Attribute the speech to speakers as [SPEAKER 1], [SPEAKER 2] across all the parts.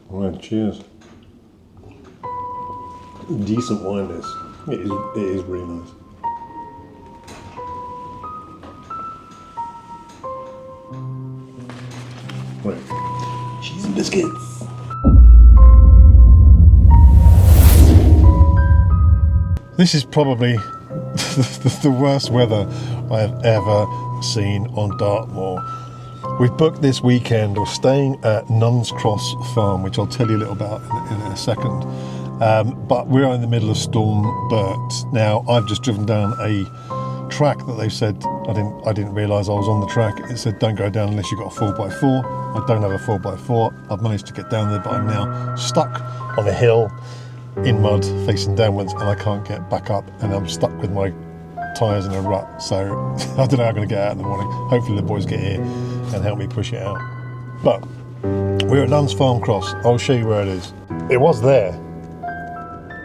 [SPEAKER 1] Right, cheers. Decent wine, this. It is really nice. Right, cheese and biscuits. This is probably the worst weather I have ever seen on Dartmoor. We've booked this weekend. We're staying at Nuns Cross Farm, which I'll tell you a little about in a second. But we're in the middle of Storm Bert. Now, I've just driven down a track that they've said, I didn't realise I was on the track. It said don't go down unless you've got a 4x4. I don't have a 4x4. I've managed to get down there, but I'm now stuck on a hill in mud facing downwards, and I can't get back up, and I'm stuck with my tyres in a rut. So I don't know how I'm going to get out in the morning. Hopefully the boys get here and help me push it out. But we're at Nuns Farm Cross. I'll show you where it is. It was there.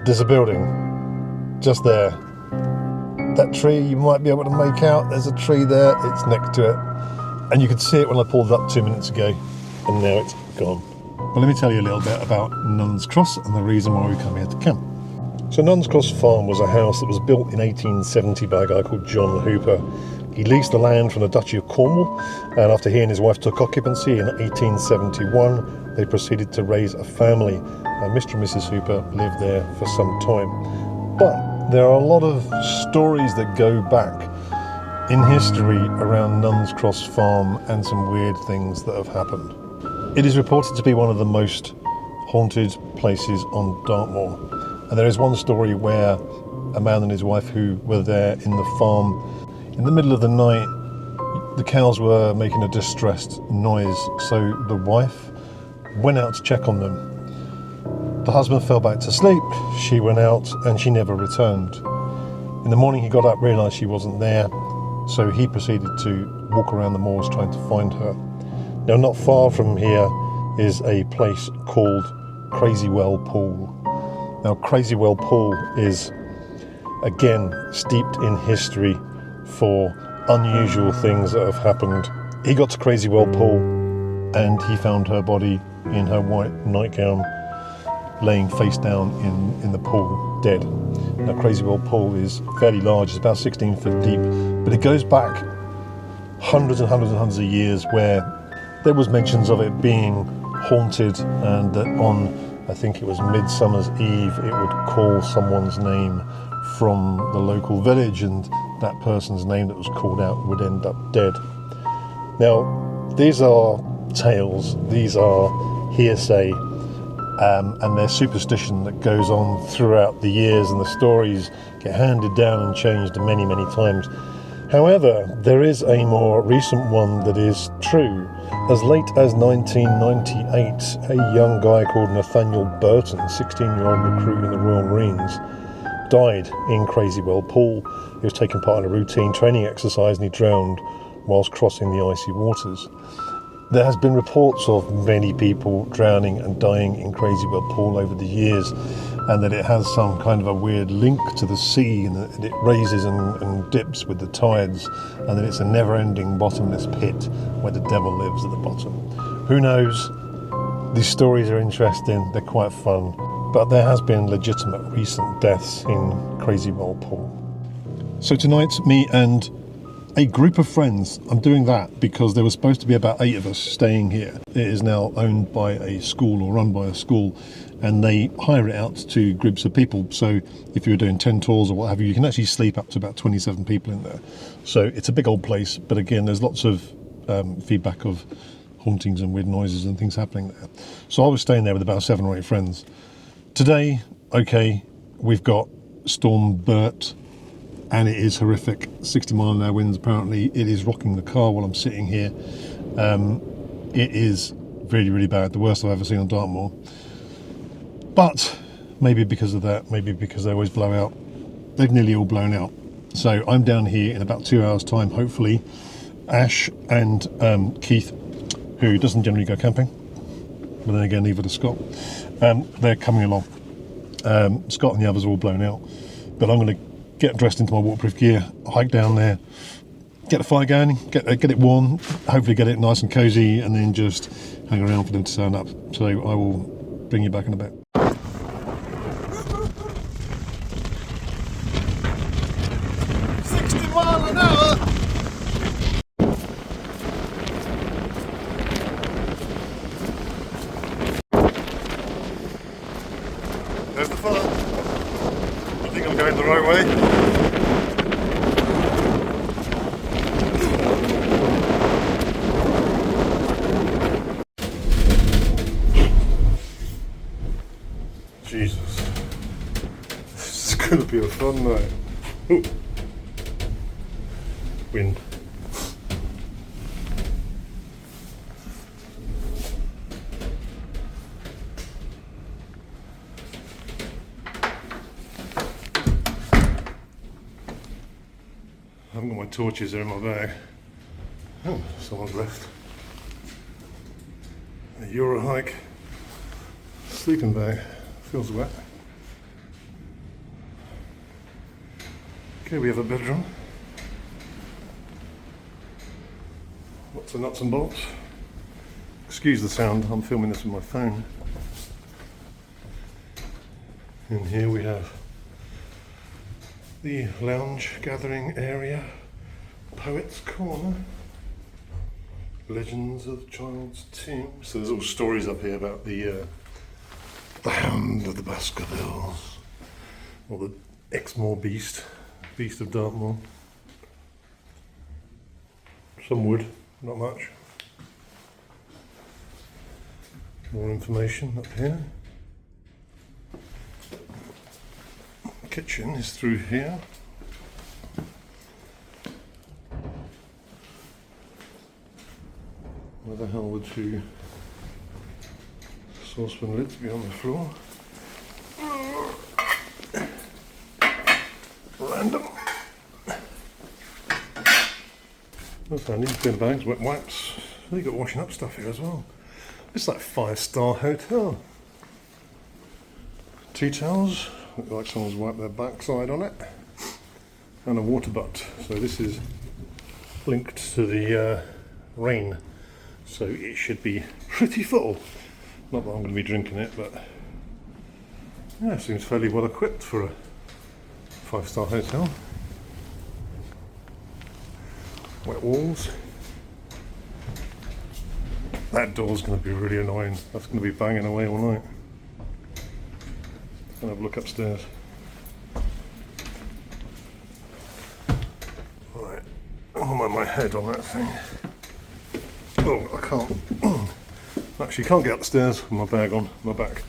[SPEAKER 1] There's a building just there. That tree you might be able to make out. There's a tree there. It's next to it, and you could see it when I pulled it up 2 minutes ago, and now it's gone. But let me tell you a little bit about Nuns Cross and the reason why we come here to camp. So Nuns Cross Farm was a house that was built in 1870 by a guy called John Hooper. He leased the land from the Duchy of Cornwall, and after he and his wife took occupancy in 1871, they proceeded to raise a family. Mr. and Mrs. Hooper lived there for some time. But there are a lot of stories that go back in history around Nuns Cross Farm and some weird things that have happened. It is reported to be one of the most haunted places on Dartmoor. And there is one story where a man and his wife who were there in the farm, in the middle of the night, the cows were making a distressed noise. So the wife went out to check on them. The husband fell back to sleep. She went out and she never returned. In the morning he got up, realised she wasn't there. So he proceeded to walk around the moors trying to find her. Now, not far from here is a place called Crazy Well Pool. Now, Crazy Well Pool is, again, steeped in history for unusual things that have happened. He got to Crazy Well Pool and he found her body in her white nightgown, laying face down in the pool, dead. Now, Crazy Well Pool is fairly large. It's about 16 foot deep, but it goes back hundreds and hundreds and hundreds of years where there was mentions of it being haunted, and that on, I think it was Midsummer's Eve, it would call someone's name from the local village, and that person's name that was called out would end up dead. Now, these are tales, these are hearsay, and they're superstition that goes on throughout the years, and the stories get handed down and changed many, many times. However, there is a more recent one that is true. As late as 1998, a young guy called Nathaniel Burton, 16-year-old recruit in the Royal Marines, died in Crazy Well Pool. He was taking part in a routine training exercise and he drowned whilst crossing the icy waters. There has been reports of many people drowning and dying in Crazy Well Pool over the years, and that it has some kind of a weird link to the sea, and that it raises and dips with the tides, and that it's a never-ending bottomless pit where the devil lives at the bottom. Who knows? These stories are interesting, they're quite fun, but there has been legitimate recent deaths in Crazy Well Pool. So tonight, me and a group of friends, I'm doing that because there was supposed to be about 8 of us staying here. It is now owned by a school, or run by a school, and they hire it out to groups of people. So if you're doing 10 tours or what have you, you can actually sleep up to about 27 people in there. So it's a big old place, but again, there's lots of feedback of hauntings and weird noises and things happening there. So I was staying there with about 7 or 8 friends. Today, okay, we've got Storm Bert, and it is horrific. 60-mile-an-hour winds, apparently. It is rocking the car while I'm sitting here. It is really, really bad. The worst I've ever seen on Dartmoor. But maybe because of that, maybe because they always blow out. They've nearly all blown out. So I'm down here in about 2 hours' time, hopefully. Ash and Keith, who doesn't generally go camping, but then again, neither does Scott. They're coming along. Scott and the others are all blown out. But I'm going to get dressed into my waterproof gear, hike down there, get the fire going, get it warm, hopefully get it nice and cosy, and then just hang around for them to turn up. So I will bring you back in a bit. There's the farm. I think I'm going the right way. Jesus. This is going to be a fun night. Ooh. Wind. I haven't got my torches, they're in my bag. Oh, someone's left. A Euro hike. Sleeping bag. Feels wet. Okay, we have a bedroom. Lots of nuts and bolts. Excuse the sound, I'm filming this with my phone. And here we have the lounge gathering area, Poet's Corner, Legends of the Child's Tomb. So there's all stories up here about the Hound of the Baskervilles, or the Exmoor Beast of Dartmoor. Some wood, not much. More information up here. Kitchen is through here. Where the hell would two saucepan lids be on the floor? Random. What's that? These bin bags, wet wipes. They got washing up stuff here as well. It's like 5-star hotel. Tea towels. Look like someone's wiped their backside on it. And a water butt. So this is linked to the rain. So it should be pretty full. Not that I'm going to be drinking it, but yeah, it seems fairly well equipped for a 5-star hotel. Wet walls. That door's going to be really annoying. That's going to be banging away all night. I'll have a look upstairs. Right, I'm on my head on that thing. Oh, I can't. Actually, can't get upstairs with my bag on my back.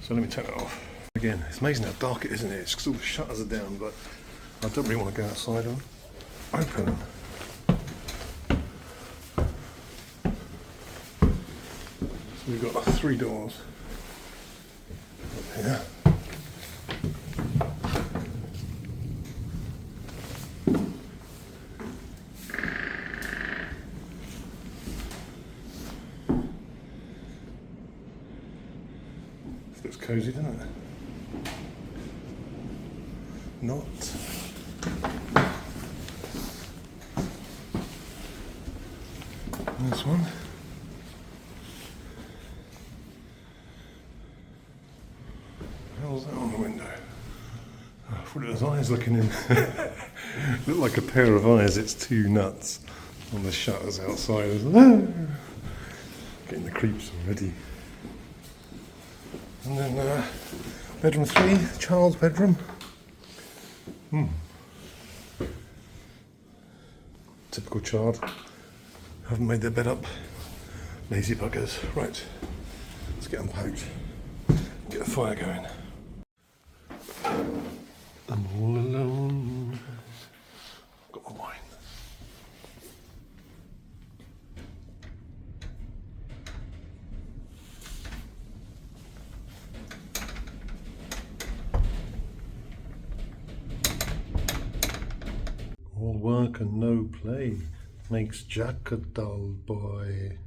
[SPEAKER 1] So let me turn it off. Again, it's amazing how dark it is, isn't it? It's because all the shutters are down, but I don't really want to go outside and open. So we've got 3 doors up here. Looks cosy, doesn't it? Not. This one. How's that on the window? I thought it was eyes looking in. Looked like a pair of eyes. It's 2 nuts on the shutters outside. Getting the creeps already. And then bedroom 3, child's bedroom. Typical child. Haven't made their bed up. Lazy buggers. Right, let's get unpacked. Get a fire going. I'm all alone. I've got my wine. All work and no play makes Jack a dull boy.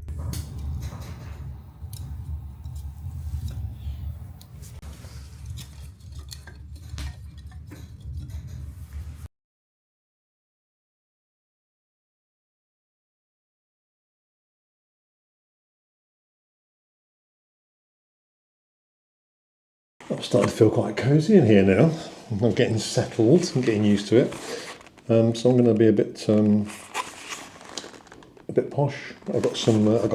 [SPEAKER 1] I'm starting to feel quite cosy in here now. I'm getting settled. I'm getting used to it. So I'm going to be a bit posh. I've got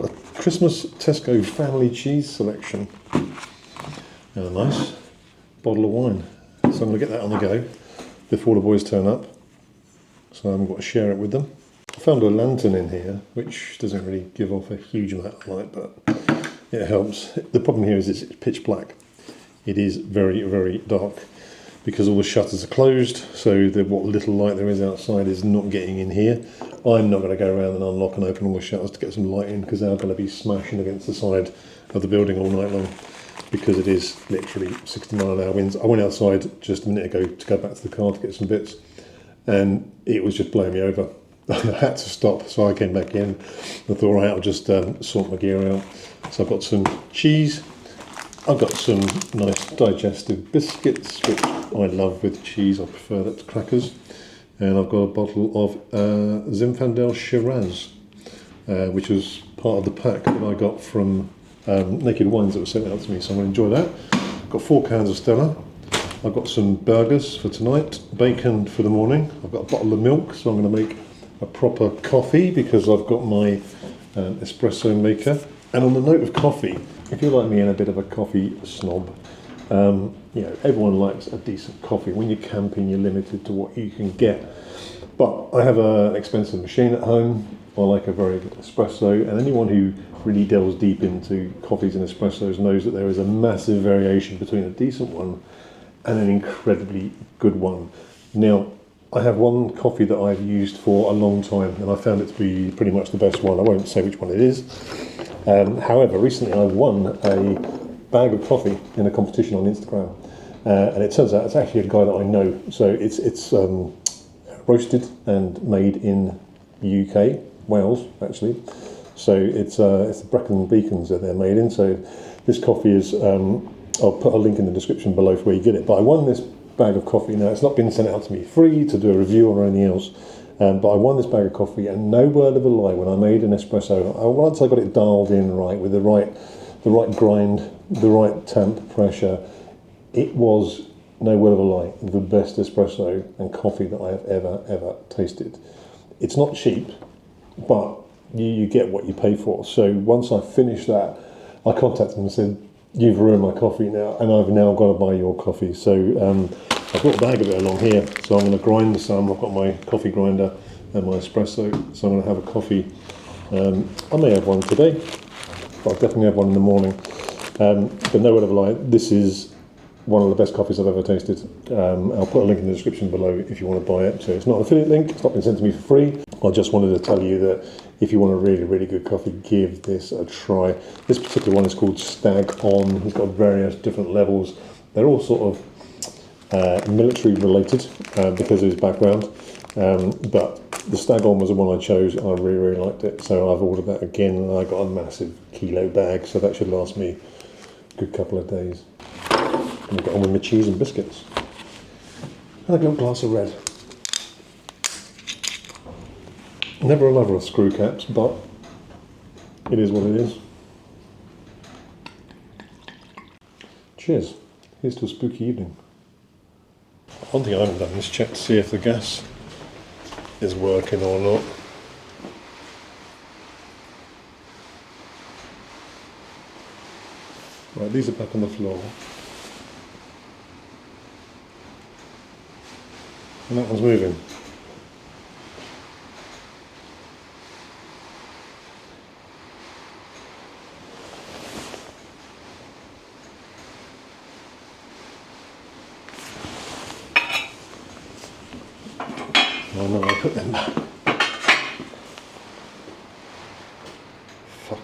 [SPEAKER 1] a Christmas Tesco family cheese selection and a nice bottle of wine. So I'm going to get that on the go before the boys turn up. So I'm going to share it with them. I found a lantern in here, which doesn't really give off a huge amount of light, but it helps. The problem here is it's pitch black. It is very, very dark because all the shutters are closed, so what little light there is outside is not getting in here. I'm not going to go around and unlock and open all the shutters to get some light in, because they're going to be smashing against the side of the building all night long, because it is literally 60-mile-an-hour winds. I went outside just a minute ago to go back to the car to get some bits, and it was just blowing me over. I had to stop, so I came back in. I thought, right, I'll just sort my gear out. So I've got some cheese. I've got some nice digestive biscuits, which I love with cheese. I prefer that to crackers. And I've got a bottle of Zinfandel Shiraz, which was part of the pack that I got from Naked Wines that was sent out to me. So I'm going to enjoy that. I've got 4 cans of Stella. I've got some burgers for tonight, bacon for the morning. I've got a bottle of milk, so I'm going to make a proper coffee because I've got my espresso maker. And on the note of coffee, if you're like me and a bit of a coffee snob, everyone likes a decent coffee. When you're camping, you're limited to what you can get. But I have an expensive machine at home. I like a very good espresso, and anyone who really delves deep into coffees and espressos knows that there is a massive variation between a decent one and an incredibly good one. Now, I have one coffee that I've used for a long time, and I found it to be pretty much the best one. I won't say which one it is. However, recently I won a bag of coffee in a competition on Instagram, and it turns out it's actually a guy that I know. So it's roasted and made in the UK, Wales actually. So it's the Brecon Beacons that they're made in. So this coffee is, I'll put a link in the description below for where you get it. But I won this bag of coffee. Now, it's not been sent out to me free to do a review or anything else, but I won this bag of coffee, and no word of a lie, when I made an espresso, once I got it dialed in right with the right grind, the right temp pressure, it was, no word of a lie, the best espresso and coffee that I have ever tasted. It's not cheap, but you get what you pay for. So once I finished that, I contacted them and said, "You've ruined my coffee now, and I've now got to buy your coffee." So I've got a bag of it along here, so I'm going to grind some. I've got my coffee grinder and my espresso, so I'm going to have a coffee. I may have one today, but I'll definitely have one in the morning. But no word of a lie, this is one of the best coffees I've ever tasted. I'll put a link in the description below if you want to buy it. So it's not an affiliate link, it's not been sent to me for free. I just wanted to tell you that if you want a really, really good coffee, give this a try. This particular one is called Stag On. It's got various different levels. They're all sort of military related because of his background. But the Stag On was the one I chose, and I really, really liked it. So I've ordered that again, and I got a massive kilo bag, so that should last me a good couple of days. And I've got on with my cheese and biscuits. And a little glass of red. Never a lover of screw caps, but it is what it is. Cheers. Here's to a spooky evening. One thing I haven't done is check to see if the gas is working or not. Right, these are back on the floor. And that one's moving. Oh no, I put them back. Fuck.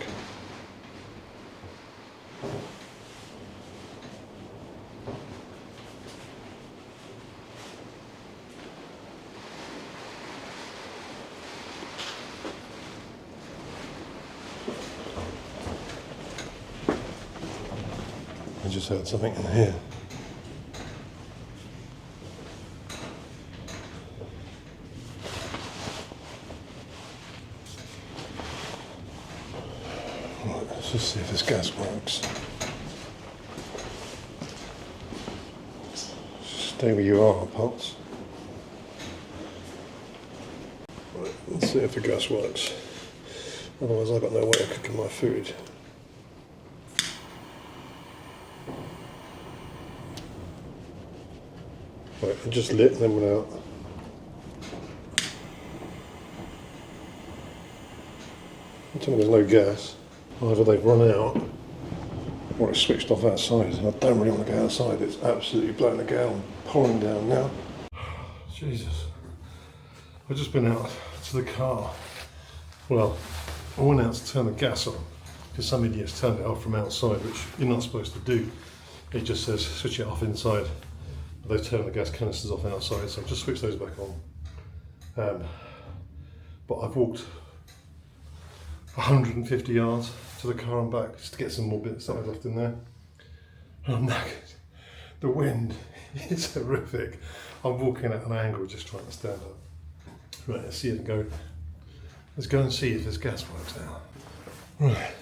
[SPEAKER 1] I just heard something in here. Right, let's just see if this gas works. There you are, Pots. Right, let's see if the gas works. Otherwise I've got no way of cooking my food. Right, I just lit them out. Tell me there's no gas. Either they've run out or it's switched off outside. I don't really want to go outside. It's absolutely blowing the gale, pouring down now. Jesus. I've just been out to the car. Well, I went out to turn the gas on because some idiots turned it off from outside, which you're not supposed to do. It just says switch it off inside. They've turned the gas canisters off outside, so I've just switched those back on. But I've walked 150 yards to the car and back just to get some more bits that I left in there. And I'm knackered. The wind is horrific. I'm walking at an angle just trying to stand up. Right, let's see if go. Let's go and see if this gas works out. Right.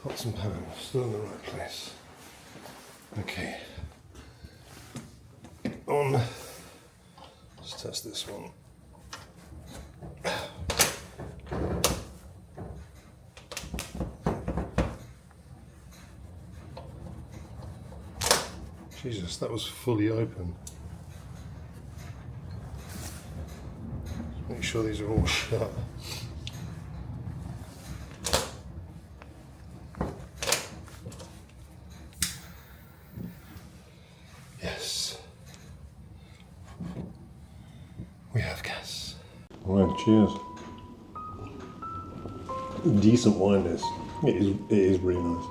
[SPEAKER 1] Pots and pans, still in the right place. Okay. On. Let's test this one. Jesus, that was fully open. Make sure these are all shut. Yes. We have gas. Alright, cheers. Decent wine this. It is really nice.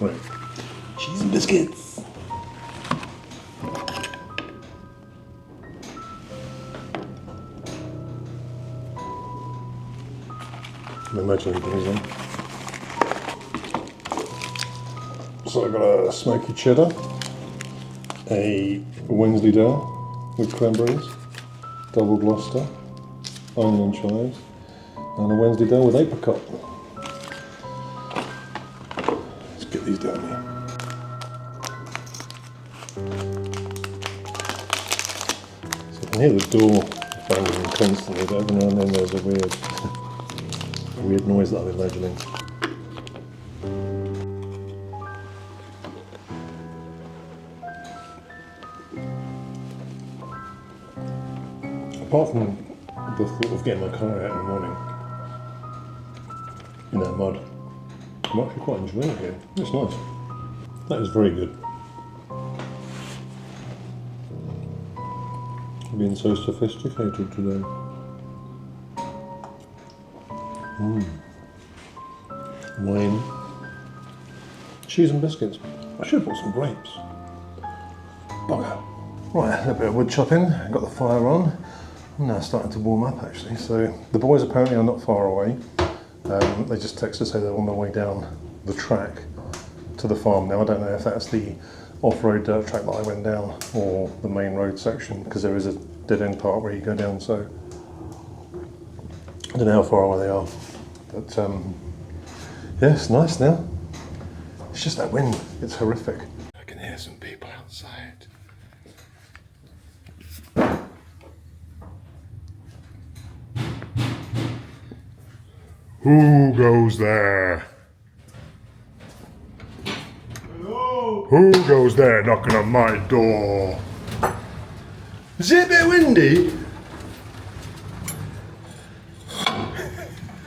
[SPEAKER 1] Right, cheese and biscuits. I'm imagining things then. So I've got a smoky cheddar, a Wensleydale with cranberries, double Gloucester, onion and chives, and a Wensleydale with apricot. Get these down here. So I can hear the door banging constantly, but every now and then there's a weird noise that I'm imagining. Apart from the thought of getting my car out in the morning in that mud, I'm actually quite enjoying it here. It's nice. That is very good. I'm being so sophisticated today. Wine. Cheese and biscuits. I should have bought some grapes. Bugger. Right, a little bit of wood chopping. Got the fire on. I'm now starting to warm up actually. So the boys apparently are not far away. They just texted to say they're on their way down the track to the farm. Now I don't know if that's the off-road dirt track that I went down or the main road section, because there is a dead-end part where you go down, so I don't know how far away they are. But yeah, it's nice now. It's just that wind, it's horrific. I can hear some people outside. Who goes there? Hello? Who goes there knocking on my door? Is it a bit windy?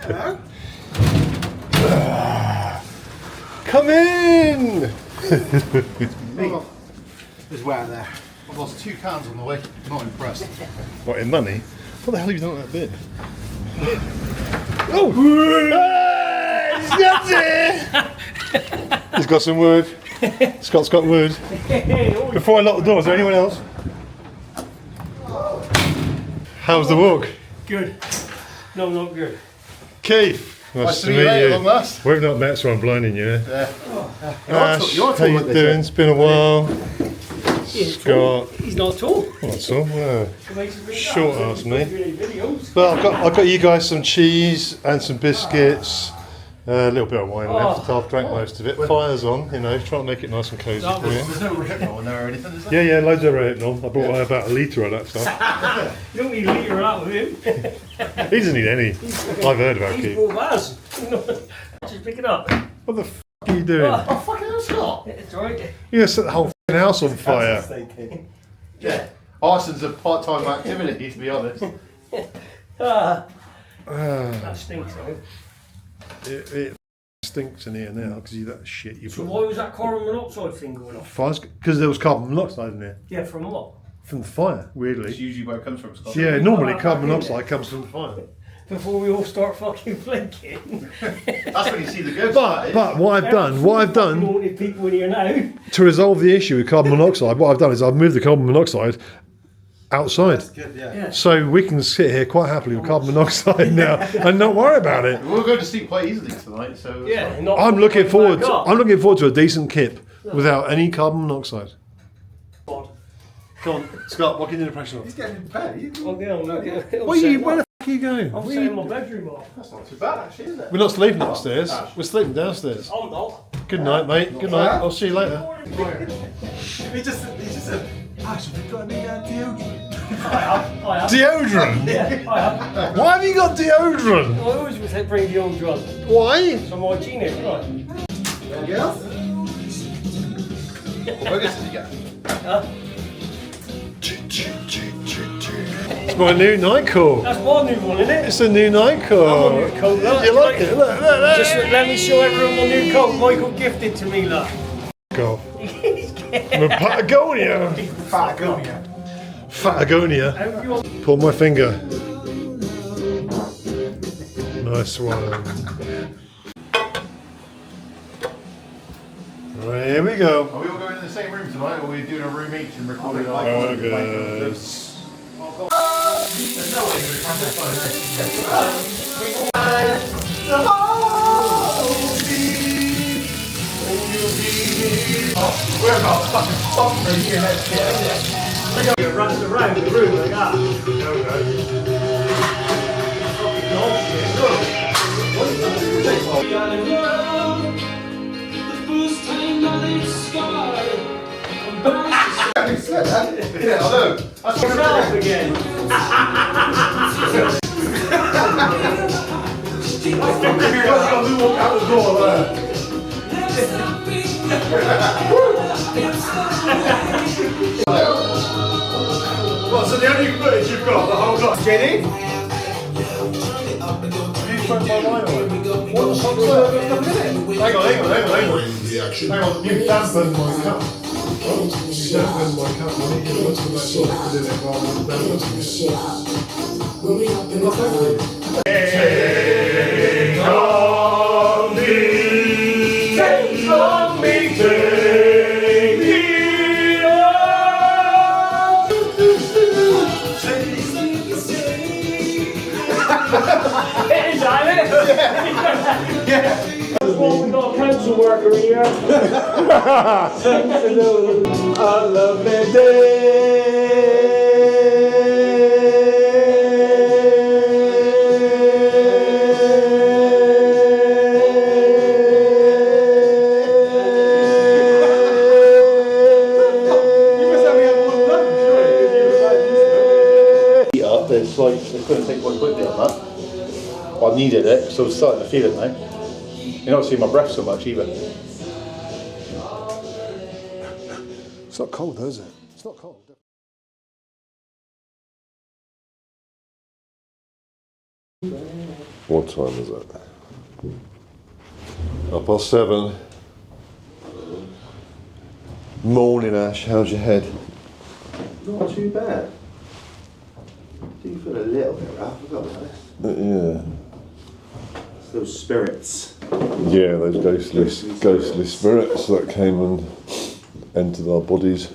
[SPEAKER 2] Hello?
[SPEAKER 1] Come in!
[SPEAKER 2] Oh, it's wet there. I've lost 2 cans on the way. Not impressed.
[SPEAKER 1] What, in money? What the hell have you done with that bit? Oh! He's got some wood. Scott's got wood. Before I lock the door, is there anyone else? How's the walk?
[SPEAKER 3] Good. No, not good.
[SPEAKER 1] Keith, nice to meet
[SPEAKER 2] later,
[SPEAKER 1] you.
[SPEAKER 2] long last.
[SPEAKER 1] We've not met, so I'm blinding you.
[SPEAKER 2] Yeah.
[SPEAKER 1] Ash,
[SPEAKER 2] you're
[SPEAKER 1] how you
[SPEAKER 2] tall,
[SPEAKER 1] doing? It's been a while.
[SPEAKER 3] He's
[SPEAKER 1] Scott.
[SPEAKER 3] He's not tall.
[SPEAKER 1] What's up? Yeah. Short ass,
[SPEAKER 3] mate.
[SPEAKER 1] But I've got you guys some cheese and some biscuits A little bit of wine left. I've drank most of it. Fire's on, you know, trying to make it nice and cosy for you.
[SPEAKER 2] There's no rehypnol in there or anything, is there?
[SPEAKER 1] Yeah, loads of retinol. I bought about a litre of that stuff.
[SPEAKER 3] You don't need a litre out of him.
[SPEAKER 1] He doesn't need any. I've heard about
[SPEAKER 3] He's
[SPEAKER 1] Keith.
[SPEAKER 3] brought us. Just pick it up.
[SPEAKER 1] What the f*** are you doing?
[SPEAKER 2] Oh, fucking hell, Scott!
[SPEAKER 3] It's alright.
[SPEAKER 1] You're going to set the whole f***ing house on fire.
[SPEAKER 2] Yeah. Arson's a part-time activity, to be honest.
[SPEAKER 3] That stinks, though.
[SPEAKER 1] It stinks in here now because of that shit you
[SPEAKER 3] So
[SPEAKER 1] put.
[SPEAKER 3] why was that carbon monoxide thing going off?
[SPEAKER 1] Fires because there was carbon monoxide in here
[SPEAKER 3] Yeah, from what?
[SPEAKER 1] from the fire.
[SPEAKER 2] It's
[SPEAKER 1] Weirdly,
[SPEAKER 2] usually where it comes from, Scott.
[SPEAKER 1] yeah. Normally, carbon monoxide comes from the fire.
[SPEAKER 3] Before we all start fucking flinking.
[SPEAKER 2] That's when you see the ghost.
[SPEAKER 1] But what I've done
[SPEAKER 3] Haunted people in here now.
[SPEAKER 1] to resolve the issue with carbon monoxide, what I've done is I've moved the carbon monoxide outside,
[SPEAKER 2] Good, yeah.
[SPEAKER 3] Yeah.
[SPEAKER 1] so we can sit here quite happily with carbon monoxide now and not worry about it.
[SPEAKER 2] We'll go to sleep quite easily tonight, so...
[SPEAKER 3] Yeah. Not
[SPEAKER 1] I'm looking forward.
[SPEAKER 3] back up.
[SPEAKER 1] I'm looking forward to a decent kip without any carbon monoxide.
[SPEAKER 3] God.
[SPEAKER 1] Come on, Scott. What can you do the pressure off?
[SPEAKER 2] He's getting in bed,
[SPEAKER 3] Oh, yeah, I'm not getting.
[SPEAKER 1] Where the f*** are you going?
[SPEAKER 3] I'm setting my bedroom off.
[SPEAKER 2] That's not too bad, actually, is it?
[SPEAKER 1] We're not sleeping upstairs. We're sleeping downstairs.
[SPEAKER 3] I'm not.
[SPEAKER 1] Good night, mate. Good night. I'll see you later.
[SPEAKER 2] He just said, Ash, have you got any deodorant?
[SPEAKER 3] I have.
[SPEAKER 1] Deodorant?
[SPEAKER 3] Yeah, I have.
[SPEAKER 1] Why have you got deodorant?
[SPEAKER 3] I always would say bring the old drug.
[SPEAKER 1] Why?
[SPEAKER 3] So I'm hygienic, right?
[SPEAKER 2] Anything else? What burgers did you get?
[SPEAKER 1] It's my new night call.
[SPEAKER 3] That's my new one, isn't it?
[SPEAKER 1] It's a new night call.
[SPEAKER 3] new coat, look.
[SPEAKER 1] You like it? Look, look.
[SPEAKER 3] Just let me show everyone my new coat Michael gifted to me, look.
[SPEAKER 1] Go. I'm a Patagonia.
[SPEAKER 2] Patagonia.
[SPEAKER 1] Patagonia. Pull my finger. Nice one. Right, here we go.
[SPEAKER 2] Are we all going in the same room tonight, or are we doing a room each and recording like
[SPEAKER 1] Burgers.
[SPEAKER 2] There's no way you're going to come this We're about fucking bumping here, let's get in there.
[SPEAKER 3] You're running around the room like that.
[SPEAKER 2] Yeah, I know. That's what
[SPEAKER 3] Yourself again.
[SPEAKER 2] out the door there.
[SPEAKER 1] Well, so the only footage you've got the whole lot, Jenny? Hang on. Hang on, you dampened my cup. You dampened my cup. I need you to look for that sort of in it rather than Take on me, take me
[SPEAKER 3] It is, ain't it? Yeah. That's what we got a council worker here.
[SPEAKER 1] I love me
[SPEAKER 2] It's like, they couldn't take one quickly on that. Well, I needed it, because I was starting to feel it now. You're not seeing my breath so much either.
[SPEAKER 1] It's not cold though, is it? It's not cold. What time is it? 7:30. Morning, Ash. How's your head?
[SPEAKER 4] Not too bad. Do you feel a little bit rough? I've got to be honest.
[SPEAKER 1] Yeah.
[SPEAKER 4] It's those spirits.
[SPEAKER 1] Yeah, those ghostly spirits that came and entered our bodies.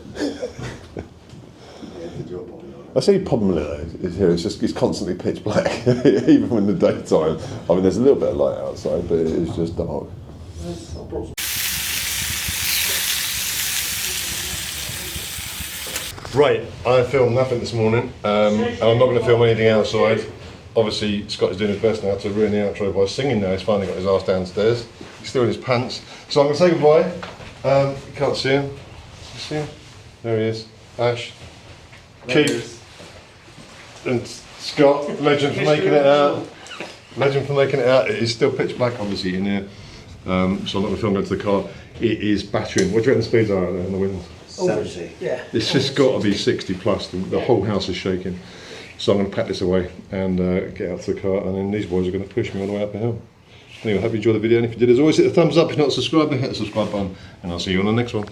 [SPEAKER 1] I say problem with it though, is here it's constantly pitch black, even in the daytime. I mean, there's a little bit of light outside, but it is just dark. Right, I filmed nothing this morning, and I'm not going to film anything outside. obviously Scott is doing his best now to ruin the outro by singing now. He's finally got his ass downstairs. He's still in his pants. So I'm going to say goodbye. You can't see him. You see him? There he is. Ash. Keith. And Scott, legend for making it out. Legend for making it out. It is still pitch black obviously in here. So I'm not going to film going to the car. It is battering. What do you reckon the speeds are out there in the wind?
[SPEAKER 4] 70.
[SPEAKER 3] Yeah.
[SPEAKER 1] It's just got to be 60 plus. The whole house is shaking. So I'm going to pack this away and get out to the car, and then these boys are going to push me all the way up the hill. Anyway, I hope you enjoyed the video, and if you did, as always, hit the thumbs up. If you're not subscribed, hit the subscribe button, and I'll see you on the next one.